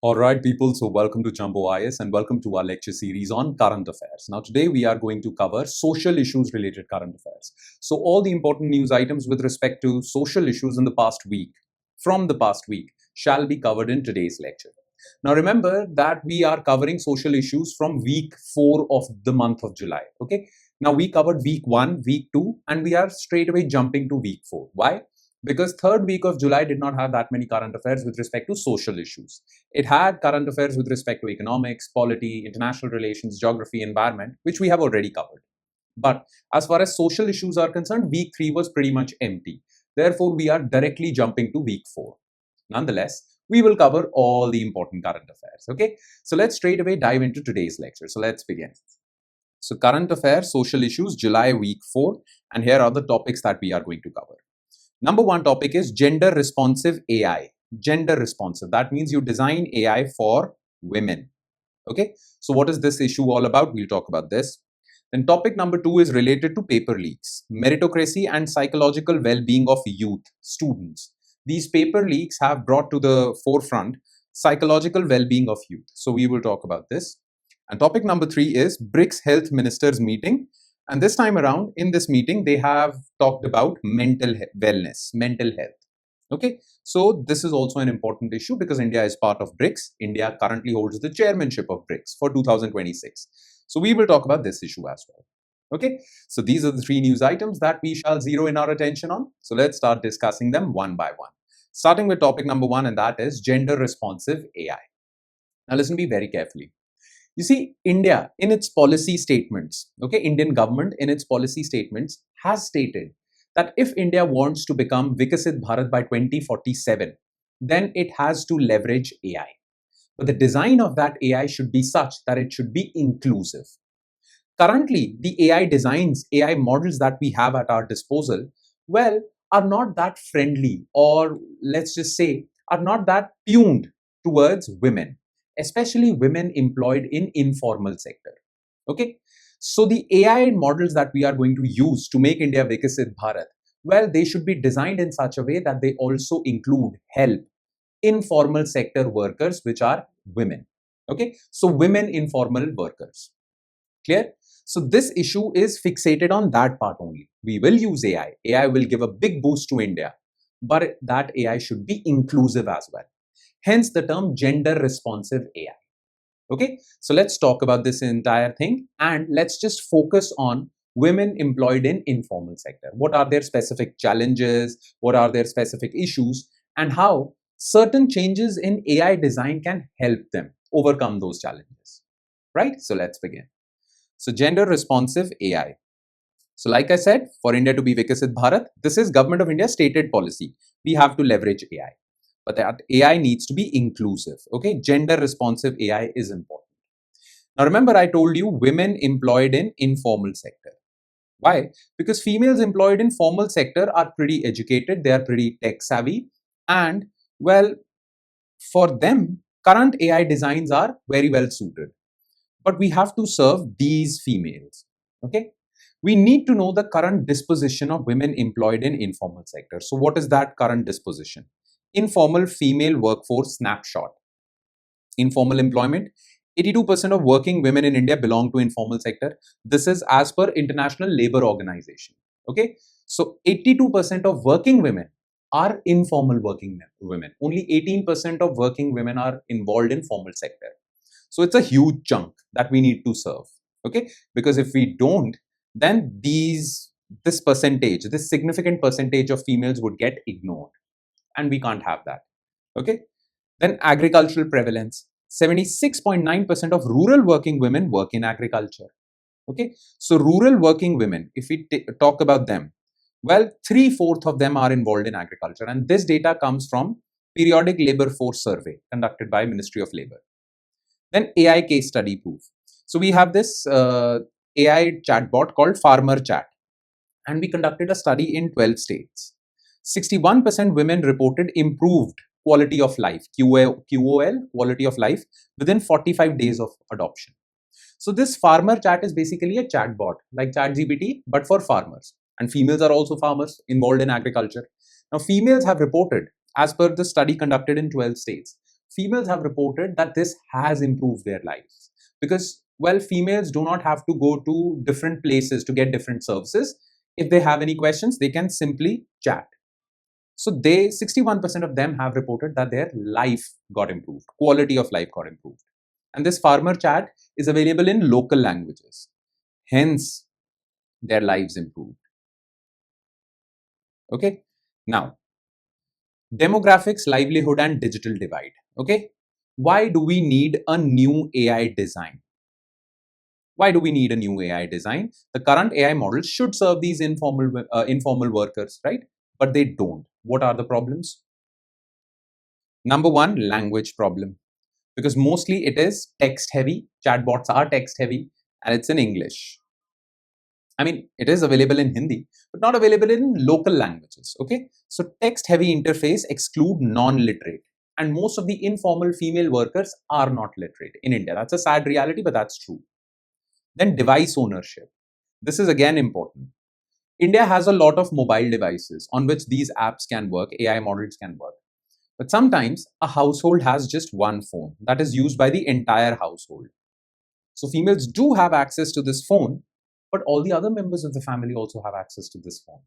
Alright people, so welcome to Jumbo IS and welcome to our lecture series on current affairs. Now today we are going to cover social issues related current affairs. So all the important news items with respect to social issues in the past week, from the past week, shall be covered in today's lecture. Now remember that we are covering social issues from week 4 of the month of July, okay? Now we covered week 1, week 2 and we are straight away jumping to week 4. Why? Because third week of July did not have that many current affairs with respect to social issues. It had current affairs with respect to economics, polity, international relations, geography, environment, which we have already covered. But as far as social issues are concerned, week 3 was pretty much empty. Therefore, we are directly jumping to week 4. Nonetheless, we will cover all the important current affairs. Okay, so let's straight away dive into today's lecture. So let's begin. So current affairs, social issues, July week 4, and here are the topics that we are going to cover. Number one topic is gender responsive AI. Gender responsive. That means you design AI for women. Okay. So what is this issue all about? We'll talk about this. Then topic number 2 is related to paper leaks. Meritocracy and psychological well-being of youth, students. These paper leaks have brought to the forefront psychological well-being of youth. So we will talk about this. And topic number 3 is BRICS Health Ministers meeting. And this time around, in this meeting, they have talked about mental wellness, mental health. Okay, so this is also an important issue because India is part of BRICS. India currently holds the chairmanship of BRICS for 2026. So we will talk about this issue as well. Okay, so these are the 3 news items that we shall zero in our attention on. So let's start discussing them one by one. Starting with topic number 1, and that is gender responsive AI. Now listen to me very carefully. You see, India in its policy statements, okay, Indian government in its policy statements has stated that if India wants to become Vikasit Bharat by 2047, then it has to leverage AI. But the design of that AI should be such that it should be inclusive. Currently, the AI designs, AI models that we have at our disposal, well, are not that friendly, or let's just say, are not that tuned towards women, especially women employed in informal sector. Okay, so the AI models that we are going to use to make India Vikasit Bharat, well, they should be designed in such a way that they also include help informal sector workers, which are women. Okay, so women informal workers. Clear? So this issue is fixated on that part only. We will use AI. AI will give a big boost to India, but that AI should be inclusive as well. Hence the term gender responsive AI. Okay, so let's talk about this entire thing and let's just focus on women employed in informal sector. What are their specific challenges? What are their specific issues? And how certain changes in AI design can help them overcome those challenges. Right? So let's begin. So gender responsive AI. So like I said, for India to be Vikasit Bharat, this is Government of India's stated policy. We have to leverage AI. But that AI needs to be inclusive. Okay, gender responsive AI is important. Now remember, I told you women employed in informal sector. Why? Because females employed in formal sector are pretty educated, they are pretty tech savvy, and well, for them, current AI designs are very well suited. But we have to serve these females. Okay, we need to know the current disposition of women employed in informal sector. So what is that current disposition? Informal female workforce snapshot. Informal employment. 82% of working women in India belong to informal sector. This is as per International Labour Organization. Okay, so 82% of working women are informal working women. Only 18% of working women are involved in formal sector. So it's a huge chunk that we need to serve. Okay, because if we don't, then this significant percentage of females would get ignored. And we can't have that. Okay. Then agricultural prevalence. 76.9% of rural working women work in agriculture. Okay. So rural working women, if we talk about them, well, 3/4 of them are involved in agriculture. And this data comes from periodic labor force survey conducted by Ministry of Labor. Then AI case study proof. So we have this AI chatbot called Farmer Chat. And we conducted a study in 12 states. 61% women reported improved quality of life, QOL, quality of life, within 45 days of adoption. So this farmer chat is basically a chatbot like ChatGPT, but for farmers. And females are also farmers involved in agriculture. Now, females have reported, as per the study conducted in 12 states, females have reported that this has improved their lives because, well, females do not have to go to different places to get different services. If they have any questions, they can simply chat. So 61% of them have reported that their life got improved, quality of life got improved. And this farmer chat is available in local languages. Hence, their lives improved. Okay. Now, demographics, livelihood, and digital divide. Okay. Why do we need a new AI design? Why do we need a new AI design? The current AI models should serve these informal workers, right? But they don't. What are the problems? Number one, language problem. Because mostly it is text heavy. Chatbots are text heavy and it's in English. I mean, it is available in Hindi, but not available in local languages. Okay. So text heavy interface exclude non-literate. And most of the informal female workers are not literate in India. That's a sad reality, but that's true. Then device ownership. This is again important. India has a lot of mobile devices on which these apps can work, AI models can work. But sometimes a household has just one phone that is used by the entire household. So females do have access to this phone, but all the other members of the family also have access to this phone.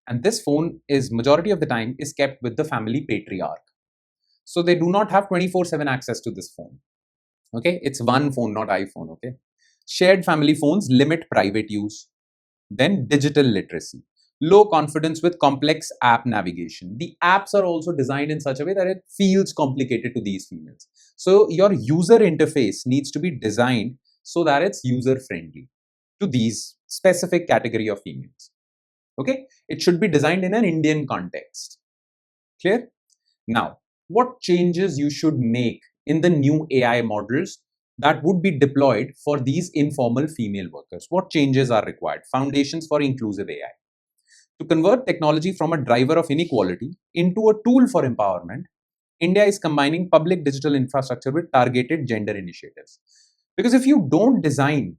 And this phone is majority of the time is kept with the family patriarch. So they do not have 24/7 access to this phone. Okay, it's one phone, not iPhone. Okay, shared family phones limit private use. Then digital literacy, low confidence with complex app navigation. The apps are also designed in such a way that it feels complicated to these females. So your user interface needs to be designed so that it's user friendly to these specific category of females. Okay, it should be designed in an Indian context. Clear? Now, what changes you should make in the new AI models that would be deployed for these informal female workers? What changes are required? Foundations for inclusive AI. To convert technology from a driver of inequality into a tool for empowerment, India is combining public digital infrastructure with targeted gender initiatives. Because if you don't design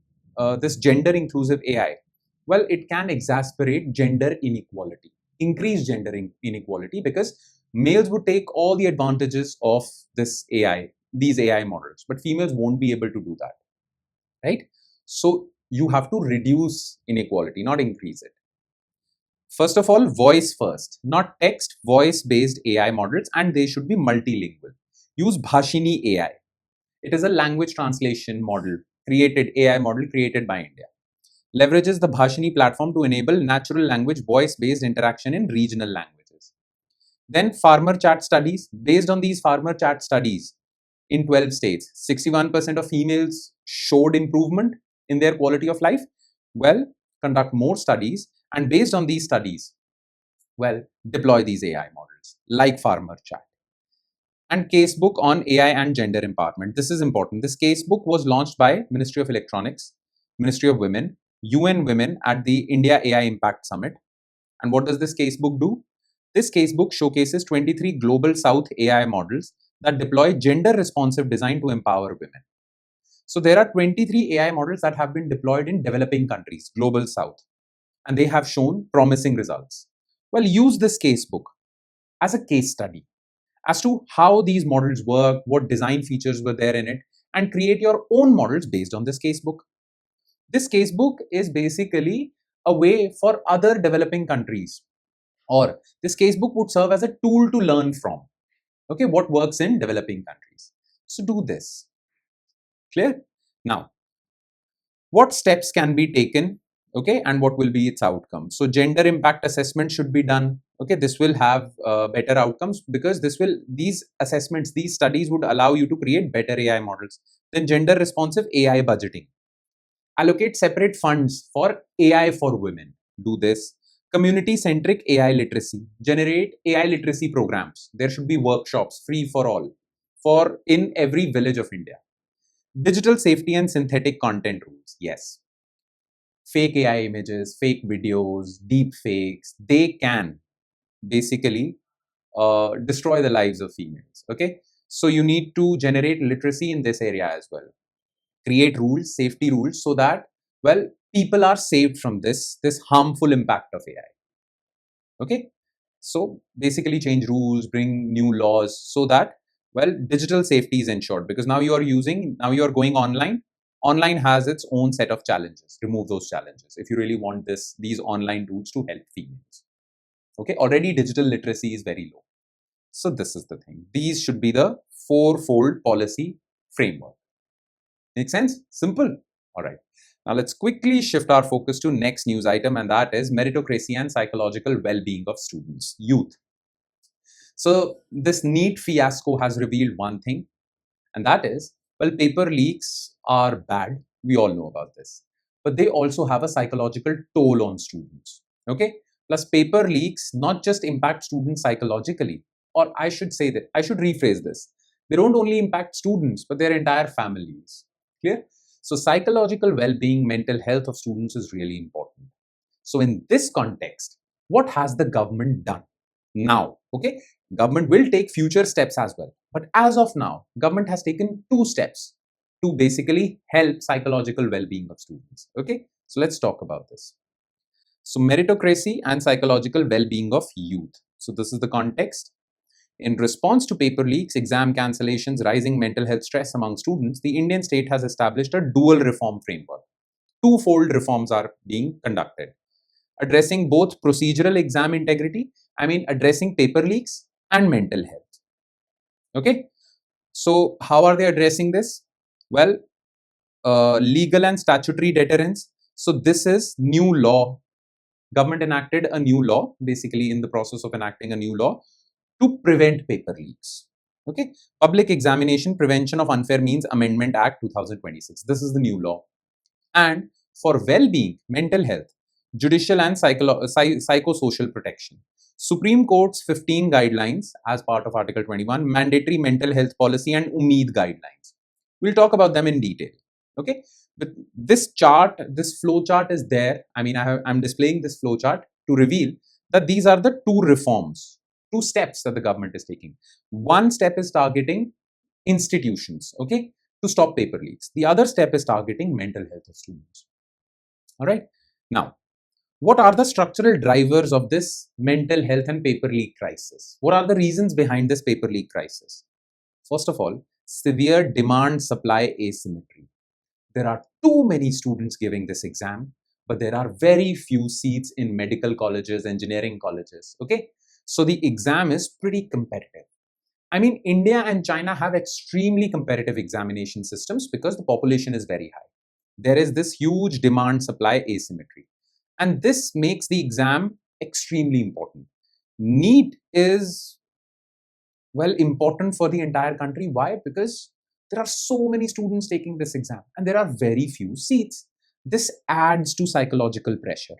this gender inclusive AI, well, it can exacerbate gender inequality, increase gender inequality, because males would take all the advantages of this AI, these AI models, but females won't be able to do that, right? So you have to reduce inequality, not increase it. First of all, voice first, not text, voice-based AI models, and they should be multilingual. Use Bhashini AI. It is a language translation model, AI model created by India. Leverages the Bhashini platform to enable natural language voice-based interaction in regional languages. Then farmer chat studies. Based on these farmer chat studies, in 12 states, 61% of females showed improvement in their quality of life. Well, conduct more studies, and based on these studies, well, deploy these AI models like farmer chat. And casebook on AI and gender empowerment. This is important. This casebook was launched by Ministry of Electronics, Ministry of Women, UN Women at the India AI Impact Summit. And what does this casebook do? This casebook showcases 23 global South AI models that deploy gender responsive design to empower women. So there are 23 AI models that have been deployed in developing countries, global South, and they have shown promising results. Well, use this casebook as a case study as to how these models work, what design features were there in it, and create your own models based on this casebook. This casebook is basically a way for other developing countries, or this casebook would serve as a tool to learn from. Okay, what works in developing countries. So do this. Clear? Now, what steps can be taken? Okay, and what will be its outcome? So gender impact assessment should be done. Okay, this will have better outcomes because these assessments, these studies would allow you to create better AI models. Then gender responsive AI budgeting. Allocate separate funds for AI for women. Do this. Community centric AI literacy. Generate AI literacy programs. There should be workshops free for all in every village of India. Digital safety and synthetic content rules. Yes. Fake AI images, fake videos, deep fakes, they can basically destroy the lives of females. Okay. So you need to generate literacy in this area as well. Create rules, safety rules, so that, well, people are saved from this harmful impact of AI. Okay. So basically change rules, bring new laws so that, Well, digital safety is ensured because now you are going online. Online has its own set of challenges. Remove those challenges if you really want these online tools to help females. Okay, already digital literacy is very low. So this is the thing. These should be the fourfold policy framework. Make sense? Simple. All right. Now let's quickly shift our focus to next news item, and that is meritocracy and psychological well-being of students, youth. So this NEET fiasco has revealed one thing, and that is, well, paper leaks are bad. We all know about this, but they also have a psychological toll on students. Okay. Plus, paper leaks not just impact students psychologically, or I should say that I should rephrase this. They don't only impact students, but their entire families. Clear? So psychological well-being, mental health of students is really important. So in this context, what has the government done now? Okay, government will take future steps as well. But as of now, government has taken 2 steps to basically help psychological well-being of students. Okay, so let's talk about this. So meritocracy and psychological well-being of youth. So this is the context. In response to paper leaks, exam cancellations, rising mental health stress among students, the Indian state has established a dual reform framework. Twofold reforms are being conducted, addressing both procedural exam integrity, addressing paper leaks and mental health. Okay, so how are they addressing this? Well, legal and statutory deterrence. So this is new law. Government enacted a new law, basically in the process of enacting a new law to prevent paper leaks. Okay, Public Examination Prevention of Unfair Means Amendment Act 2026. This is the new law. And for well-being, mental health, judicial and psychosocial protection, Supreme Court's 15 guidelines as part of Article 21, mandatory mental health policy and UMEED guidelines. We'll talk about them in detail. Okay, but this chart, this flow chart is there. I'm displaying this flow chart to reveal that these are the 2 reforms, 2 steps that the government is taking. One step is targeting institutions, okay, to stop paper leaks. The other step is targeting mental health of students. All right. Now, what are the structural drivers of this mental health and paper leak crisis? What are the reasons behind this paper leak crisis? First of all, severe demand-supply asymmetry. There are too many students giving this exam, but there are very few seats in medical colleges, engineering colleges. Okay, so the exam is pretty competitive. India and China have extremely competitive examination systems because the population is very high. There is this huge demand-supply asymmetry, and this makes the exam extremely important. NEET is, well, important for the entire country. Why? Because there are so many students taking this exam and there are very few seats. This adds to psychological pressure.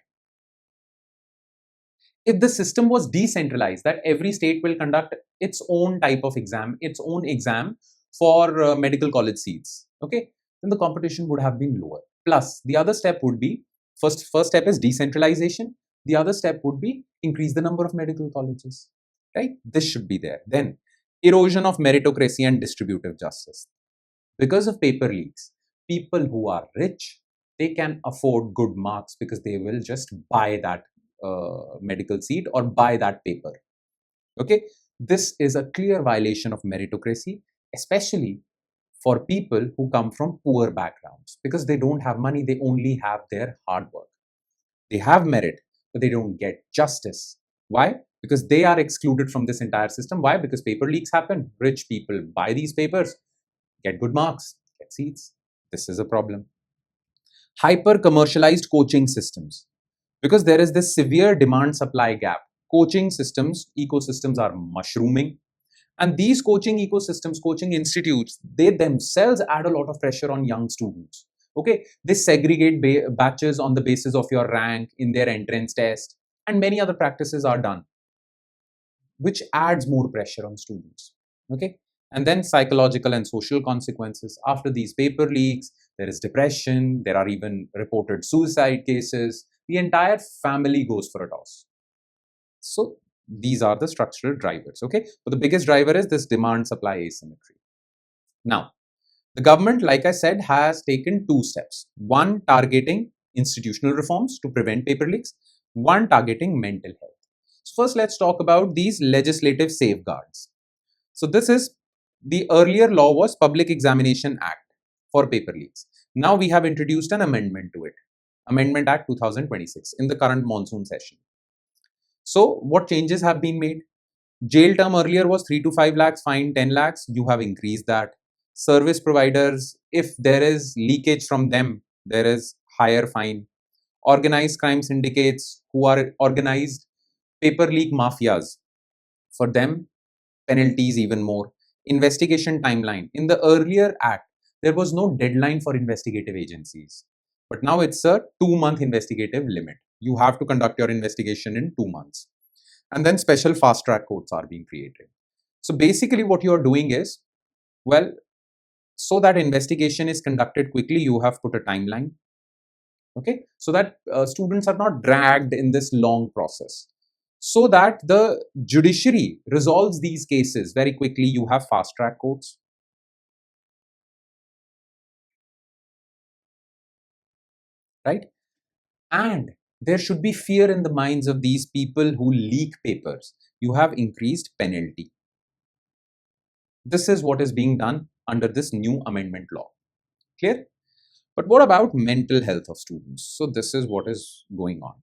If the system was decentralized, that every state will conduct its own type of exam, its own exam for medical college seats, okay, then the competition would have been lower. Plus, the other step would be, first step is decentralization. The other step would be increase the number of medical colleges, right? This should be there. Then, erosion of meritocracy and distributive justice. Because of paper leaks, people who are rich, they can afford good marks because they will just buy that medical seat or buy that paper. Okay, this is a clear violation of meritocracy, especially for people who come from poor backgrounds because they don't have money, they only have their hard work. They have merit, but they don't get justice. Why? Because they are excluded from this entire system. Why? Because paper leaks happen. Rich people buy these papers, get good marks, get seats. This is a problem. Hyper commercialized coaching systems. Because there is this severe demand-supply gap, coaching systems, ecosystems are mushrooming. And these coaching ecosystems, coaching institutes, they themselves add a lot of pressure on young students. Okay, they segregate batches on the basis of your rank in their entrance test, and many other practices are done, which adds more pressure on students. Okay, and then psychological and social consequences. After these paper leaks, there is depression, there are even reported suicide cases. The entire family goes for a toss. So these are the structural drivers, okay? But the biggest driver is this demand-supply asymmetry. Now, the government, like I said, has taken 2 steps. One, targeting institutional reforms to prevent paper leaks. One, targeting mental health. So first, let's talk about these legislative safeguards. So this is the earlier law was Public Examination Act for paper leaks. Now we have introduced an amendment to it, Amendment Act 2026, in the current monsoon session. So what changes have been made? Jail term earlier was 3 to 5 lakhs, fine 10 lakhs. You have increased that. Service providers, if there is leakage from them, there is higher fine. Organized crime syndicates who are organized paper leak mafias, for them, penalties even more. Investigation timeline. In the earlier act, there was no deadline for investigative agencies. But now it's a 2-month investigative limit. You have to conduct your investigation in 2 months. And then special fast track courts are being created. So basically what you are doing is, well, so that investigation is conducted quickly, you have put a timeline. Okay, so that students are not dragged in this long process. So that the judiciary resolves these cases very quickly, you have fast track courts. Right? And there should be fear in the minds of these people who leak papers. You have increased penalty. This is what is being done under this new amendment law. Clear? But what about mental health of students? So this is what is going on.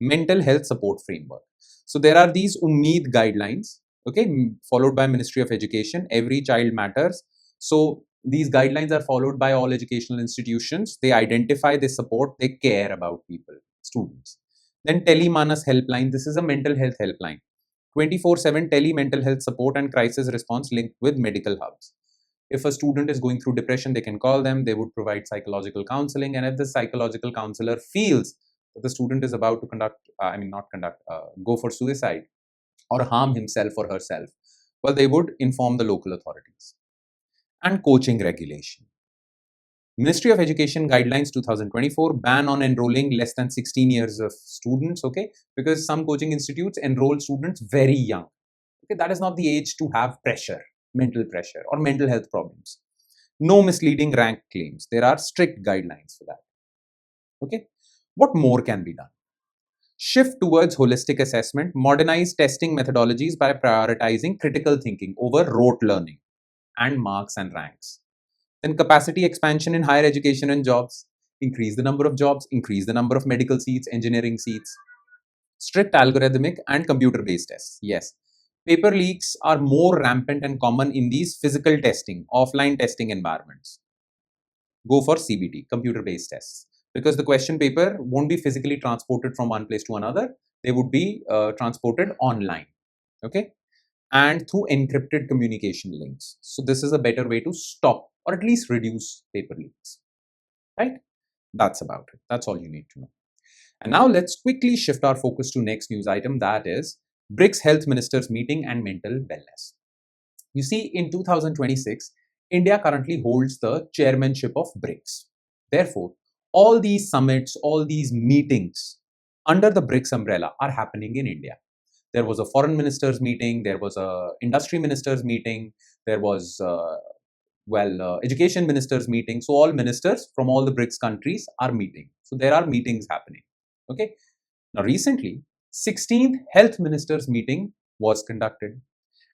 Mental health support framework. So there are these Ummeed guidelines, okay, followed by Ministry of Education. Every child matters. So these guidelines are followed by all educational institutions. They identify, they support, they care about people, students. Then Telemanas helpline. This is a mental health helpline. 24/7 tele mental health support and crisis response linked with medical hubs. If a student is going through depression, they can call them. They would provide psychological counseling. And if the psychological counselor feels that the student is about to go for suicide or harm himself or herself, well, they would inform the local authorities. And coaching regulation. Ministry of Education Guidelines 2024 ban on enrolling less than 16 years of students, okay? Because some coaching institutes enroll students very young. Okay, that is not the age to have pressure, mental pressure or mental health problems. No misleading rank claims. There are strict guidelines for that. Okay, what more can be done? Shift towards holistic assessment, modernize testing methodologies by prioritizing critical thinking over rote learning and marks and ranks. Then capacity expansion in higher education and jobs. Increase the number of jobs, increase the number of medical seats, engineering seats. Strict algorithmic and computer-based tests. Yes, paper leaks are more rampant and common in these physical testing, offline testing environments. Go for CBT, computer-based tests, because the question paper won't be physically transported from one place to another. They would be transported online, okay, and through encrypted communication links. So this is a better way to stop or at least reduce paper leaks, right? That's about it. That's all you need to know. And now let's quickly shift our focus to next news item, that is BRICS Health Ministers Meeting and Mental Wellness. You see, in 2026, India currently holds the chairmanship of BRICS. Therefore, all these summits, all these meetings under the BRICS umbrella are happening in India. There was a foreign ministers meeting, there was a industry ministers meeting, there was education ministers meeting. So all ministers from all the BRICS countries are meeting. So there are meetings happening. Okay. Now recently, 16th health ministers meeting was conducted.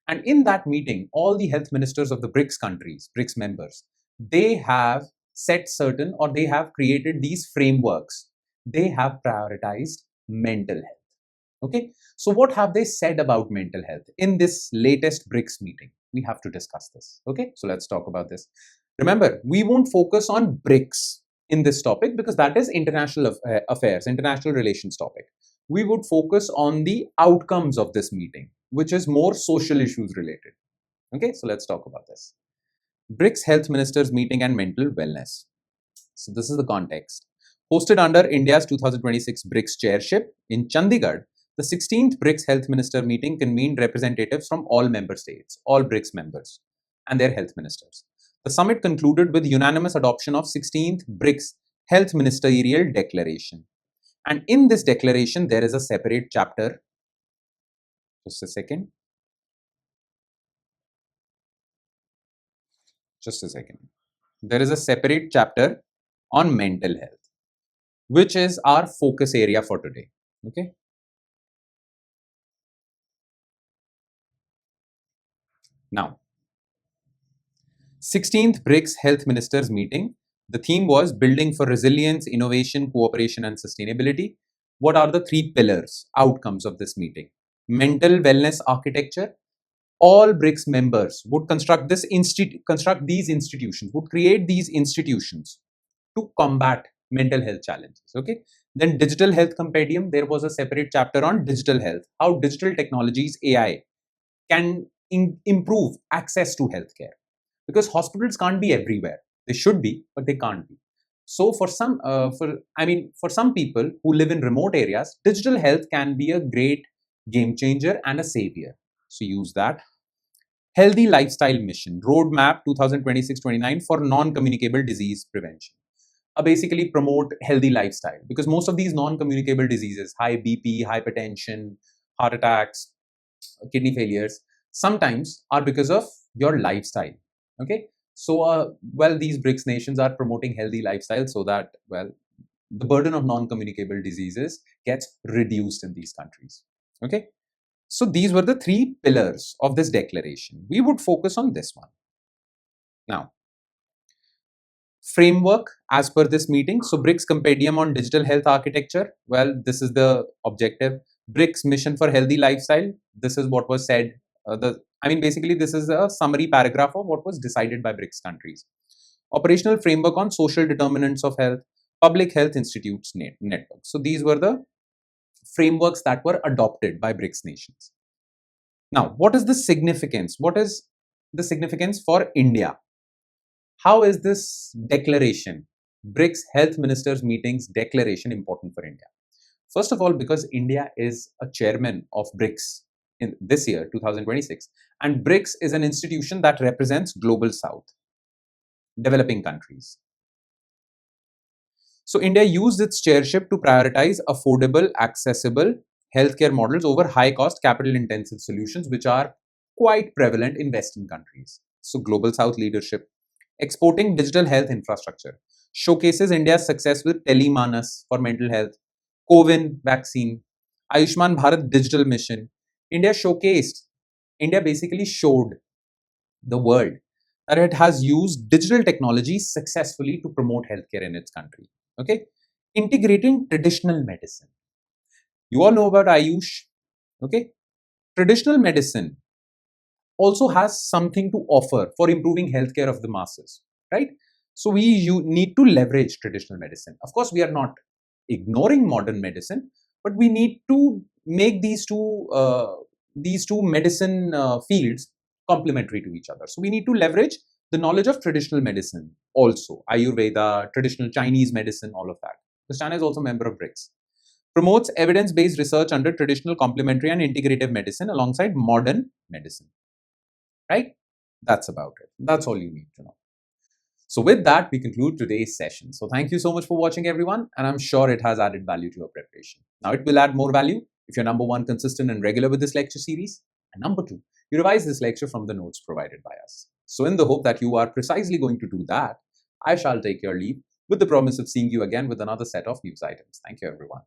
And in that meeting, all the health ministers of the BRICS countries, BRICS members, they have set certain, or they have created these frameworks. They have prioritized mental health. Okay. So what have they said about mental health in this latest BRICS meeting? We have to discuss this. Okay. So let's talk about this. Remember, we won't focus on BRICS in this topic because that is international affairs, international relations topic. We would focus on the outcomes of this meeting, which is more social issues related. Okay, so let's talk about this. BRICS Health Ministers Meeting and Mental Wellness. So this is the context. Hosted under India's 2026 BRICS chairship in Chandigarh, the 16th BRICS Health Minister Meeting convened representatives from all member states, all BRICS members, and their health ministers. The summit concluded with unanimous adoption of 16th BRICS Health Ministerial Declaration. And in this declaration, there is a separate chapter. Just a second. There is a separate chapter on mental health, which is our focus area for today. Okay. Now, 16th BRICS Health Ministers Meeting. The theme was Building for Resilience, Innovation, Cooperation and Sustainability. What are the three pillars, outcomes of this meeting? Mental wellness architecture. All BRICS members would construct these institutions, would create these institutions to combat mental health challenges. Okay. Then digital health compendium, there was a separate chapter on digital health, how digital technologies, AI, can improve access to healthcare. Because hospitals can't be everywhere. They should be, but they can't be. So for some people who live in remote areas, digital health can be a great game changer and a savior. So use that. Healthy lifestyle mission, roadmap 2026-29 for non-communicable disease prevention. Basically promote healthy lifestyle, because most of these non-communicable diseases, high BP, hypertension, heart attacks, kidney failures, sometimes are because of your lifestyle. Okay. So, these BRICS nations are promoting healthy lifestyle so that, the burden of non-communicable diseases gets reduced in these countries. Okay. So these were the three pillars of this declaration. We would focus on this one. Now, framework as per this meeting. So BRICS Compendium on Digital Health Architecture. This is the objective. BRICS Mission for Healthy Lifestyle. This is what was said. Basically, this is a summary paragraph of what was decided by BRICS countries. Operational framework on social determinants of health, public health institutes network. So these were the frameworks that were adopted by BRICS nations. Now, what is the significance? What is the significance for India? How is this declaration, BRICS Health Ministers Meetings declaration, important for India? First of all, because India is a chairman of BRICS in this year, 2026, and BRICS is an institution that represents Global South, developing countries. So India used its chairship to prioritize affordable, accessible healthcare models over high-cost, capital-intensive solutions, which are quite prevalent in Western countries. So Global South leadership. Exporting digital health infrastructure showcases India's success with Telemanas for mental health, COVID vaccine, Ayushman Bharat digital mission. India basically showed the world that it has used digital technology successfully to promote healthcare in its country. Okay, integrating traditional medicine. You all know about Ayush. Okay, traditional medicine also has something to offer for improving healthcare of the masses, right? So you need to leverage traditional medicine. Of course, we are not ignoring modern medicine, but we need to make these two medicine fields complementary to each other. So we need to leverage the knowledge of traditional medicine also, Ayurveda, traditional Chinese medicine, all of that. Because China is also a member of BRICS. Promotes evidence-based research under traditional, complementary and integrative medicine alongside modern medicine. Right? That's about it. That's all you need to know. So with that, we conclude today's session. So thank you so much for watching, everyone. And I'm sure it has added value to your preparation. Now, it will add more value if you're number one, consistent and regular with this lecture series. And number two, you revise this lecture from the notes provided by us. So in the hope that you are precisely going to do that, I shall take your leave with the promise of seeing you again with another set of news items. Thank you, everyone.